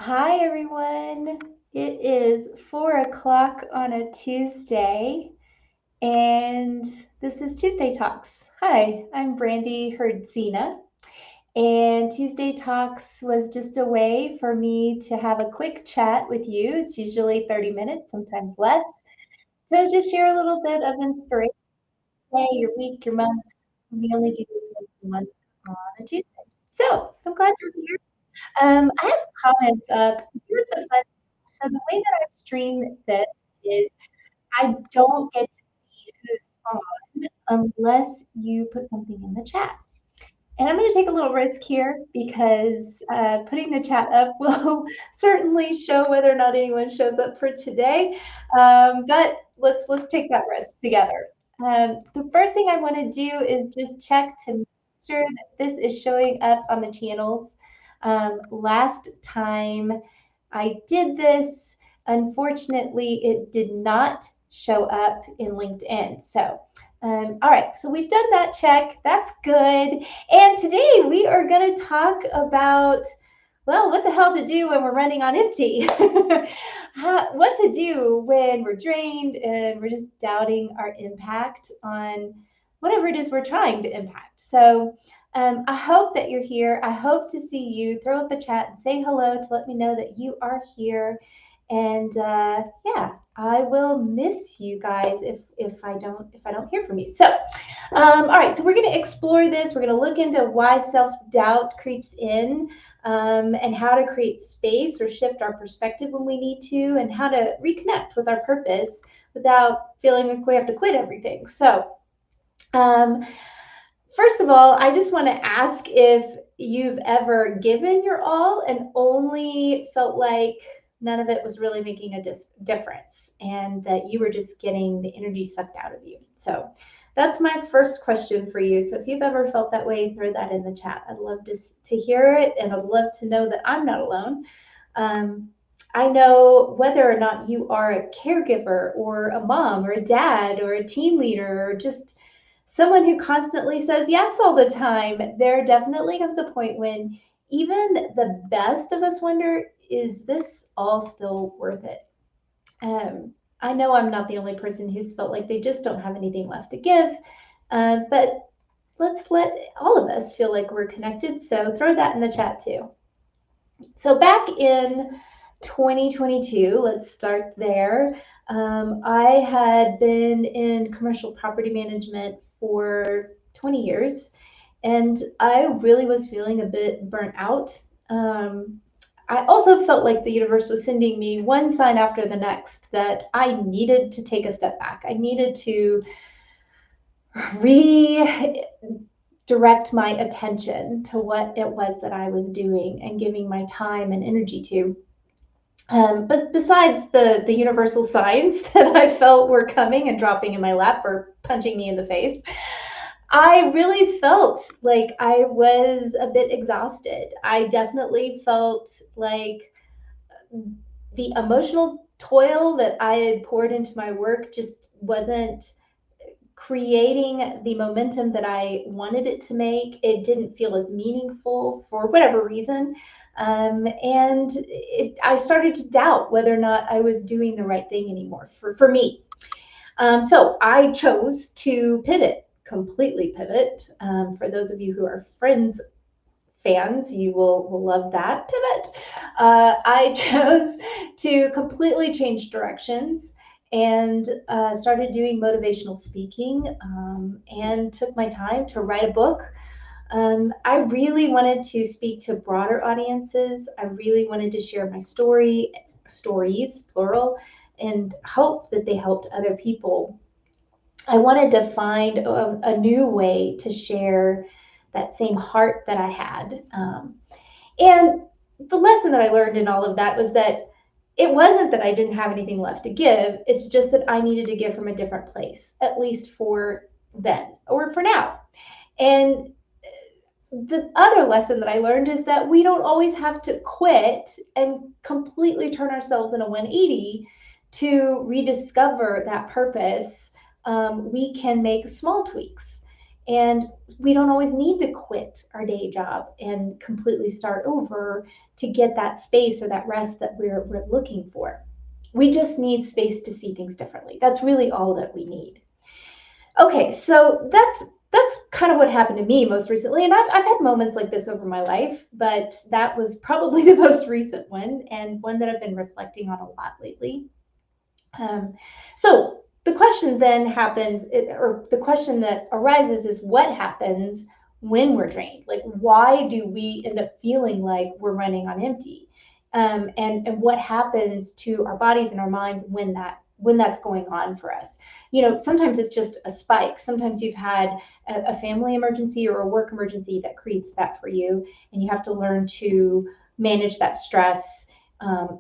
Hi, everyone. It is 4 o'clock on a Tuesday, and this is Tuesday Talks. Hi, I'm Brandy Herdzina, and Tuesday Talks was just a way for me to have a quick chat with you. It's usually 30 minutes, sometimes less. So just share a little bit of inspiration, your week, your month. We only do this once a month on a Tuesday. So I'm glad you're here. I have comments up. Here's the fun. So the way that I stream this is I don't get to see who's on unless you put something in the chat. And I'm going to take a little risk here because putting the chat up will certainly show whether or not anyone shows up for today. But let's take that risk together. The first thing I want to do is just check to make sure that this is showing up on the channels. Last time I did this, unfortunately, it did not show up in LinkedIn. So, all right, so we've done that check. That's good. And today we are going to talk about, well, what the hell to do when we're running on empty. What to do when we're drained and we're just doubting our impact on whatever it is we're trying to impact. So I hope that you're here. I hope to see you. Throw up a chat and say hello to let me know that you are here. And yeah, I will miss you guys if I don't hear from you. So all right, so we're going to explore this. We're going to look into why self-doubt creeps in, and how to create space or shift our perspective when we need to, and how to reconnect with our purpose without feeling like we have to quit everything. So, um, first of all, I just want to ask if you've ever given your all and only felt like none of it was really making a difference and that you were just getting the energy sucked out of you. So that's my first question for you. So if you've ever felt that way, throw that in the chat. I'd love to hear it, and I'd love to know that I'm not alone. Um, I know whether or not you are a caregiver or a mom or a dad or a team leader or just someone who constantly says yes all the time, there definitely comes a point when even the best of us wonder, is this all still worth it? I know I'm not the only person who's felt like they just don't have anything left to give, but let's let all of us feel like we're connected. So throw that in the chat too. So back in 2022, let's start there. I had been in commercial property management for 20 years, and I really was feeling a bit burnt out. I also felt like the universe was sending me one sign after the next that I needed to take a step back. I needed to redirect my attention to what it was that I was doing and giving my time and energy to. But besides the universal signs that I felt were coming and dropping in my lap or punching me in the face, I really felt like I was a bit exhausted. I definitely felt like the emotional toil that I had poured into my work just wasn't creating the momentum that I wanted it to make. It didn't feel as meaningful for whatever reason. And I started to doubt whether or not I was doing the right thing anymore for me. So I chose to pivot, completely pivot. For those of you who are Friends fans, you will love that pivot. I chose to completely change directions and started doing motivational speaking, and took my time to write a book. I really wanted to speak to broader audiences. I really wanted to share my stories, plural, and hope that they helped other people. I wanted to find a new way to share that same heart that I had. And the lesson that I learned in all of that was that it wasn't that I didn't have anything left to give. It's just that I needed to give from a different place, at least for then or for now. And the other lesson that I learned is that we don't always have to quit and completely turn ourselves in a 180 to rediscover that purpose. We can make small tweaks. And we don't always need to quit our day job and completely start over to get that space or that rest that we're looking for. We just need space to see things differently. That's really all that we need. Okay, so that's kind of what happened to me most recently. And I've had moments like this over my life, but that was probably the most recent one and one that I've been reflecting on a lot lately. So the question then happens, or the question that arises is what happens when we're drained? Like, why do we end up feeling like we're running on empty? And what happens to our bodies and our minds when that's going on for us? Sometimes it's just a spike. Sometimes you've had a family emergency or a work emergency that creates that for you, and you have to learn to manage that stress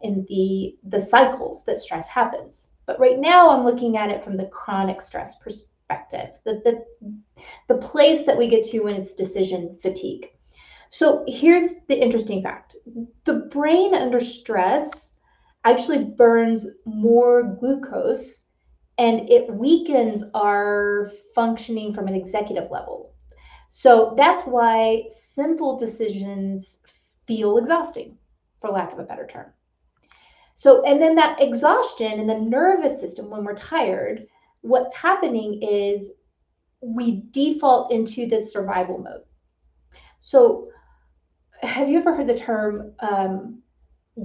in the cycles that stress happens. But right now, I'm looking at it from the chronic stress perspective, the place that we get to when it's decision fatigue. So here's the interesting fact. The brain under stress actually burns more glucose and it weakens our functioning from an executive level. So that's why simple decisions feel exhausting, for lack of a better term. So, and then that exhaustion in the nervous system when we're tired, what's happening is we default into this survival mode. So, have you ever heard the term,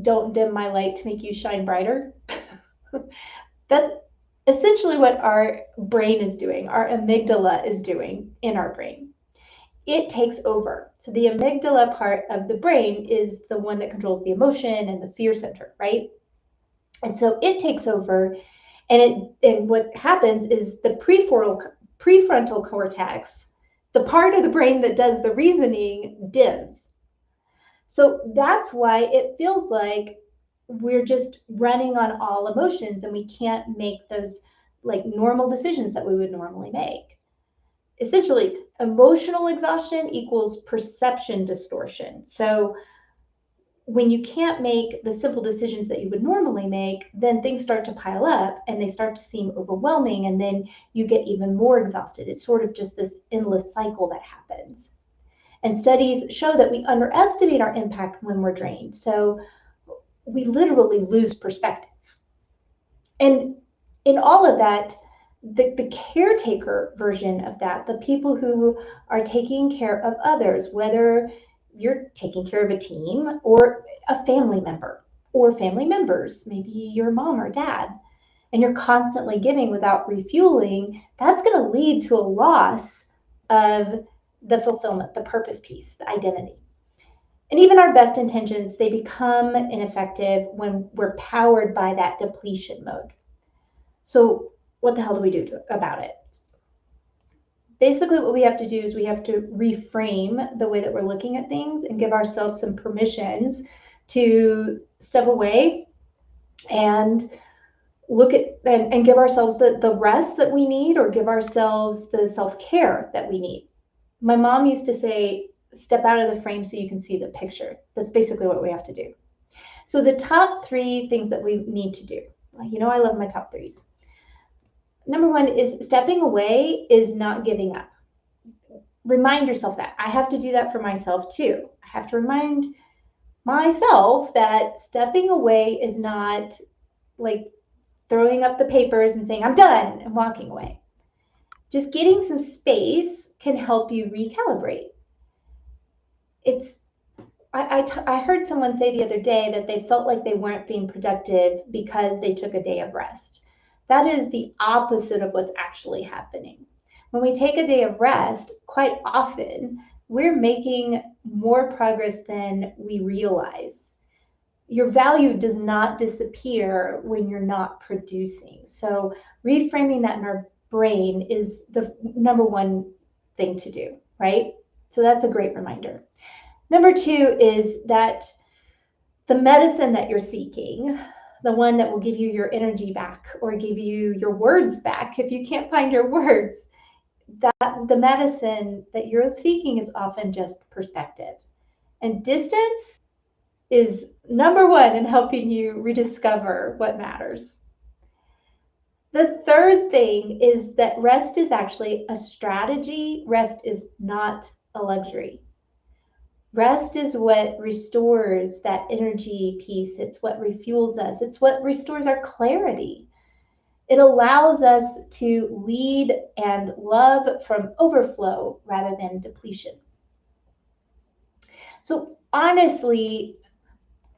don't dim my light to make you shine brighter? That's essentially what our brain is doing, our amygdala is doing in our brain. It takes over. So, the amygdala part of the brain is the one that controls the emotion and the fear center, right? And so it takes over, and what happens is the prefrontal cortex, the part of the brain that does the reasoning, dims. So that's why it feels like we're just running on all emotions and we can't make those like normal decisions that we would normally make. Essentially, emotional exhaustion equals perception distortion. So when you can't make the simple decisions that you would normally make, then things start to pile up and they start to seem overwhelming, and then you get even more exhausted. It's sort of just this endless cycle that happens. And studies show that we underestimate our impact when we're drained. So we literally lose perspective. And in all of that, the caretaker version of that, the people who are taking care of others, whether you're taking care of a team or a family member or family members, maybe your mom or dad, and you're constantly giving without refueling, that's going to lead to a loss of the fulfillment, the purpose piece, the identity. And even our best intentions, they become ineffective when we're powered by that depletion mode. So what the hell do we do about it? Basically, what we have to do is we have to reframe the way that we're looking at things and give ourselves some permissions to step away and look at and give ourselves the rest that we need, or give ourselves the self-care that we need. My mom used to say, step out of the frame so you can see the picture. That's basically what we have to do. So the top 3 things that we need to do. I love my top 3s. Number 1 is stepping away is not giving up. Remind yourself that. I have to do that for myself too. I have to remind myself that stepping away is not like throwing up the papers and saying, I'm done, and walking away. Just getting some space can help you recalibrate. I heard someone say the other day that they felt like they weren't being productive because they took a day of rest. That is the opposite of what's actually happening. When we take a day of rest, quite often we're making more progress than we realize. Your value does not disappear when you're not producing. So reframing that in our brain is the number 1 thing to do, right? So that's a great reminder. Number 2 is that the medicine that you're seeking, the one that will give you your energy back or give you your words back if you can't find your words, that the medicine that you're seeking is often just perspective. And distance is number 1 in helping you rediscover what matters. The third thing is that rest is actually a strategy. Rest is not a luxury. Rest is what restores that energy piece. It's what refuels us. It's what restores our clarity. It allows us to lead and love from overflow rather than depletion. So honestly,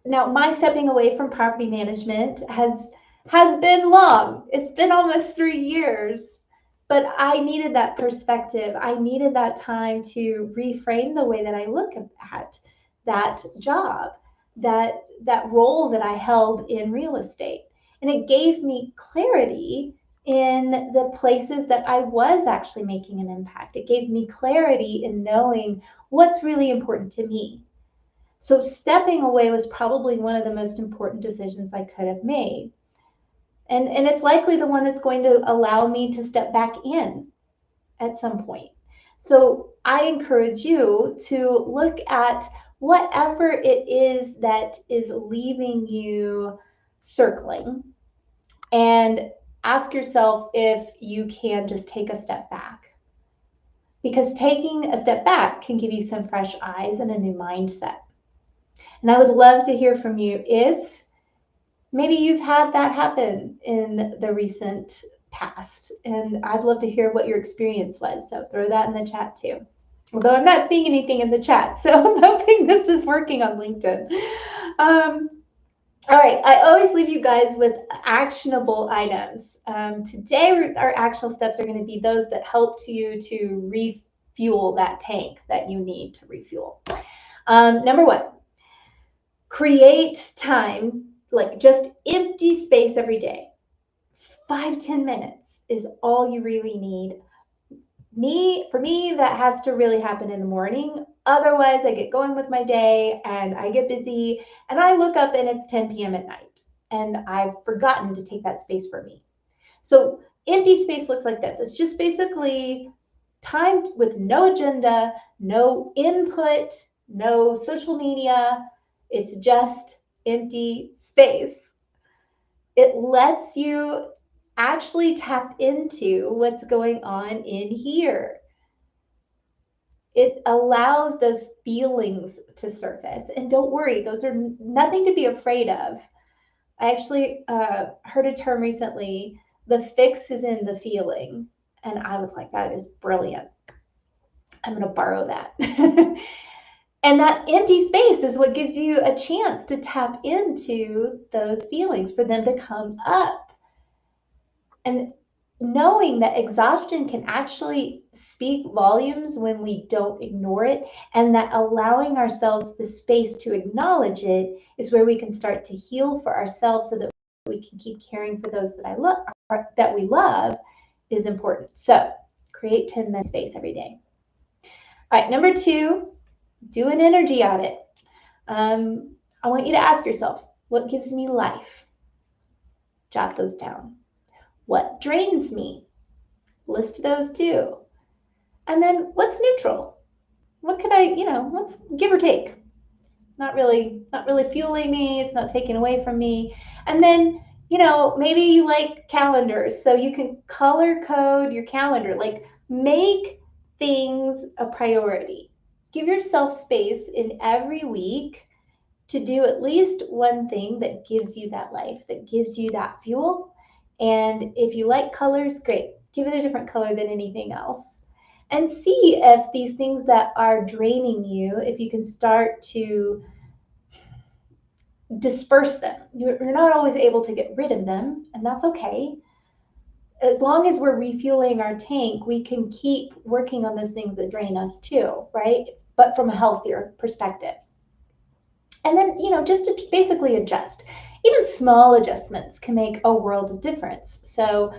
now my stepping away from property management has been long. It's been almost 3 years, but I needed that perspective. I needed that time to reframe the way that I look at that job, that role that I held in real estate. And it gave me clarity in the places that I was actually making an impact. It gave me clarity in knowing what's really important to me. So stepping away was probably one of the most important decisions I could have made. And it's likely the one that's going to allow me to step back in at some point. So I encourage you to look at whatever it is that is leaving you circling and ask yourself if you can just take a step back. Because taking a step back can give you some fresh eyes and a new mindset. And I would love to hear from you if maybe you've had that happen in the recent past. And I'd love to hear what your experience was. So throw that in the chat too. Although I'm not seeing anything in the chat, so I'm hoping this is working on LinkedIn. All right, I always leave you guys with actionable items. Today, our actionable steps are going to be those that help you to refuel that tank that you need to refuel. Number one, create time, like just empty space every day. 5-10 minutes is all you really need. For me, that has to really happen in the morning. Otherwise, I get going with my day and I get busy and I look up and it's 10 p.m. at night and I've forgotten to take that space for me. So empty space looks like this. It's just basically time with no agenda, no input, no social media. It's just empty space. It lets you actually tap into what's going on in here. It allows those feelings to surface. And don't worry, those are nothing to be afraid of. I actually heard a term recently, the fix is in the feeling. And I was like, that is brilliant. I'm going to borrow that. And that empty space is what gives you a chance to tap into those feelings, for them to come up. And knowing that exhaustion can actually speak volumes when we don't ignore it, and that allowing ourselves the space to acknowledge it is where we can start to heal for ourselves so that we can keep caring for those that we love is important. So create 10 minutes space every day. All right, number 2, do an energy audit. I want you to ask yourself, what gives me life? Jot those down. What drains me? List those too. And then what's neutral? What could I, what's give or take? Not really fueling me, it's not taking away from me. And then, maybe you like calendars, so you can color code your calendar. Like, make things a priority. Give yourself space in every week to do at least one thing that gives you that life, that gives you that fuel. And if you like colors, great. Give it a different color than anything else. And see if these things that are draining you, if you can start to disperse them. You're not always able to get rid of them, and that's okay. As long as we're refueling our tank, we can keep working on those things that drain us too, right? But from a healthier perspective. And then, just to basically adjust. Even small adjustments can make a world of difference. So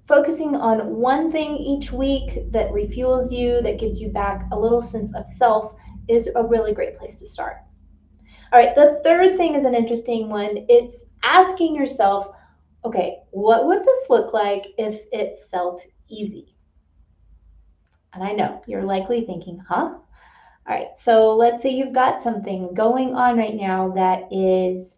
focusing on one thing each week that refuels you, that gives you back a little sense of self, is a really great place to start. All right, the third thing is an interesting one. It's asking yourself, okay, what would this look like if it felt easy? And I know you're likely thinking, huh? All right, so let's say you've got something going on right now that is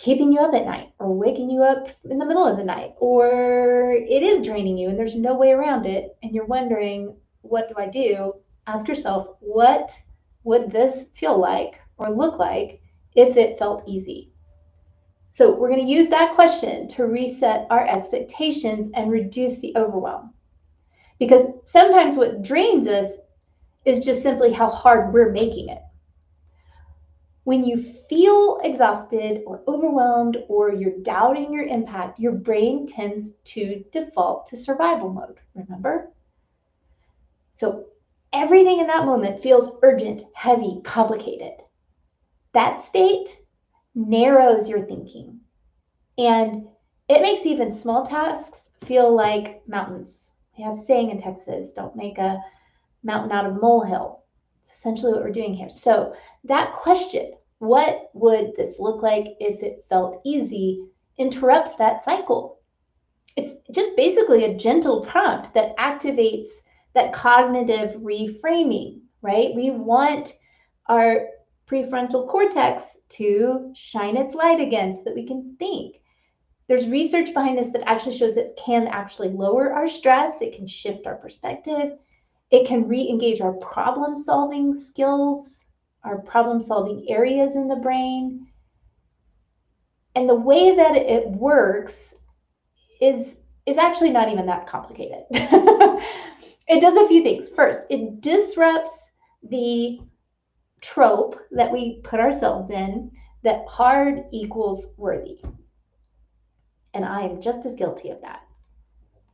keeping you up at night or waking you up in the middle of the night, or it is draining you and there's no way around it and you're wondering, what do I do? Ask yourself, what would this feel like or look like if it felt easy? So we're going to use that question to reset our expectations and reduce the overwhelm. Because sometimes what drains us is just simply how hard we're making it. When you feel exhausted or overwhelmed or you're doubting your impact, your brain tends to default to survival mode, remember? So everything in that moment feels urgent, heavy, complicated. That state narrows your thinking, and it makes even small tasks feel like mountains. We have a saying in Texas, don't make a mountain out of a molehill. It's essentially what we're doing here. So that question, what would this look like if it felt easy, interrupts that cycle. It's just basically a gentle prompt that activates that cognitive reframing, right? We want our prefrontal cortex to shine its light again so that we can think. There's research behind this that actually shows it can actually lower our stress. It can shift our perspective. It can re-engage our problem-solving skills, our problem-solving areas in the brain. And the way that it works is actually not even that complicated. It does a few things. First, it disrupts the trope that we put ourselves in that hard equals worthy. And I am just as guilty of that.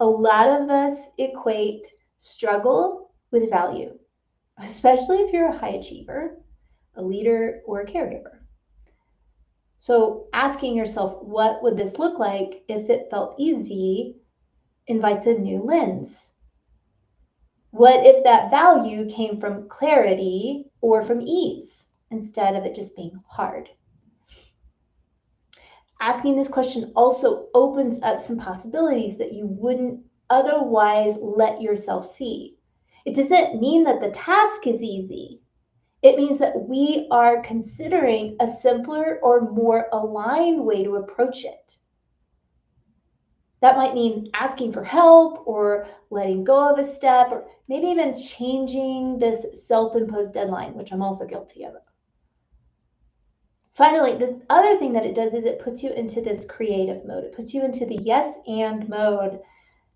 A lot of us equate struggle with value, especially if you're a high achiever, a leader, or a caregiver. So asking yourself, what would this look like if it felt easy, invites a new lens. What if that value came from clarity or from ease instead of it just being hard? Asking this question also opens up some possibilities that you wouldn't otherwise let yourself see. It doesn't mean that the task is easy. It means that we are considering a simpler or more aligned way to approach it. That might mean asking for help or letting go of a step, or maybe even changing this self-imposed deadline, which I'm also guilty of. Finally, the other thing that it does is it puts you into this creative mode. It puts you into the yes and mode.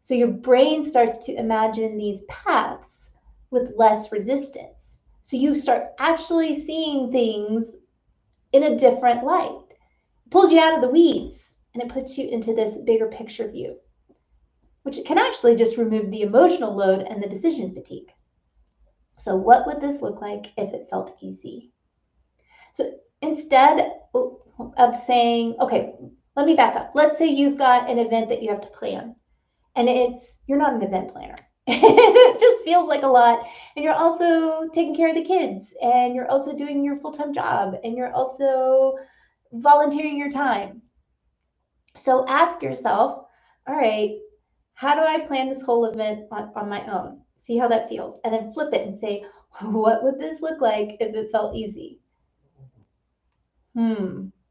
So your brain starts to imagine these paths with less resistance. So you start actually seeing things in a different light. It pulls you out of the weeds and it puts you into this bigger picture view, which can actually just remove the emotional load and the decision fatigue. So what would this look like if it felt easy? So instead of saying, okay, let me back up. Let's say you've got an event that you have to plan, and you're not an event planner. It just feels like a lot. And you're also taking care of the kids, and you're also doing your full-time job, and you're also volunteering your time. So ask yourself, all right, how do I plan this whole event on my own? See how that feels. And then flip it and say, what would this look like if it felt easy?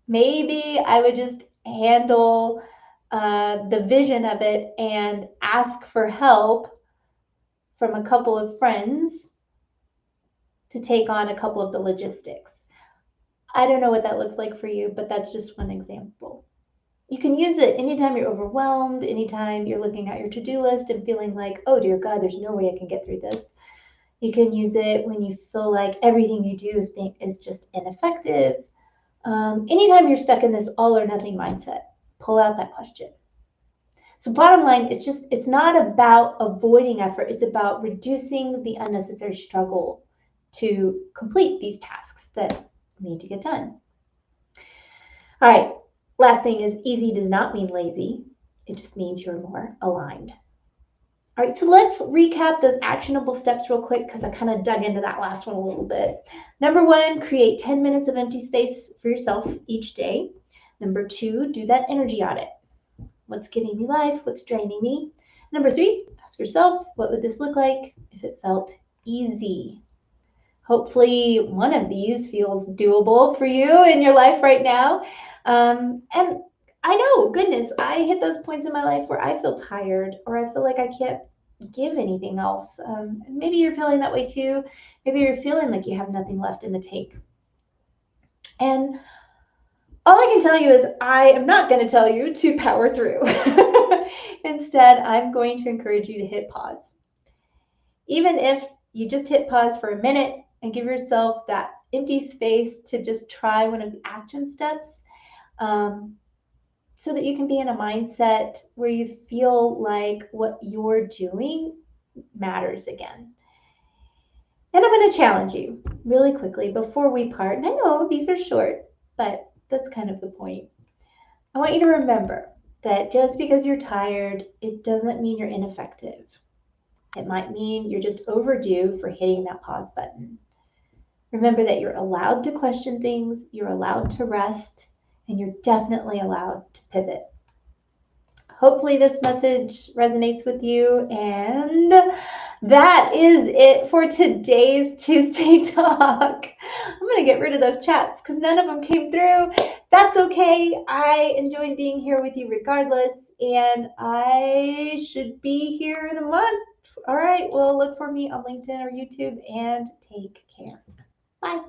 Maybe I would just handle the vision of it and ask for help from a couple of friends to take on a couple of the logistics. I don't know what that looks like for you, but that's just one example. You can use it anytime you're overwhelmed, anytime you're looking at your to-do list and feeling like, oh dear God, there's no way I can get through this. You can use it when you feel like everything you do is just ineffective. Anytime you're stuck in this all or nothing mindset, pull out that question. So bottom line, it's not about avoiding effort. It's about reducing the unnecessary struggle to complete these tasks that need to get done. All right, last thing is easy does not mean lazy. It just means you're more aligned. All right, so let's recap those actionable steps real quick because I kind of dug into that last one a little bit. Number 1, create 10 minutes of empty space for yourself each day. Number 2, do that energy audit. What's giving me life? What's draining me? Number 3, ask yourself, what would this look like if it felt easy? Hopefully one of these feels doable for you in your life right now. And I know, goodness, I hit those points in my life where I feel tired or I feel like I can't give anything else. Maybe you're feeling that way too. Maybe you're feeling like you have nothing left in the tank. And all I can tell you is I am not going to tell you to power through. Instead, I'm going to encourage you to hit pause. Even if you just hit pause for a minute and give yourself that empty space to just try one of the action steps, so that you can be in a mindset where you feel like what you're doing matters again. And I'm going to challenge you really quickly before we part. And I know these are short, but that's kind of the point. I want you to remember that just because you're tired, it doesn't mean you're ineffective. It might mean you're just overdue for hitting that pause button. Remember that you're allowed to question things, you're allowed to rest, and you're definitely allowed to pivot. Hopefully this message resonates with you, and that is it for today's Tuesday Talk. I'm going to get rid of those chats because none of them came through. That's okay. I enjoyed being here with you regardless, and I should be here in a month. All right, well, look for me on LinkedIn or YouTube, and take care. Bye.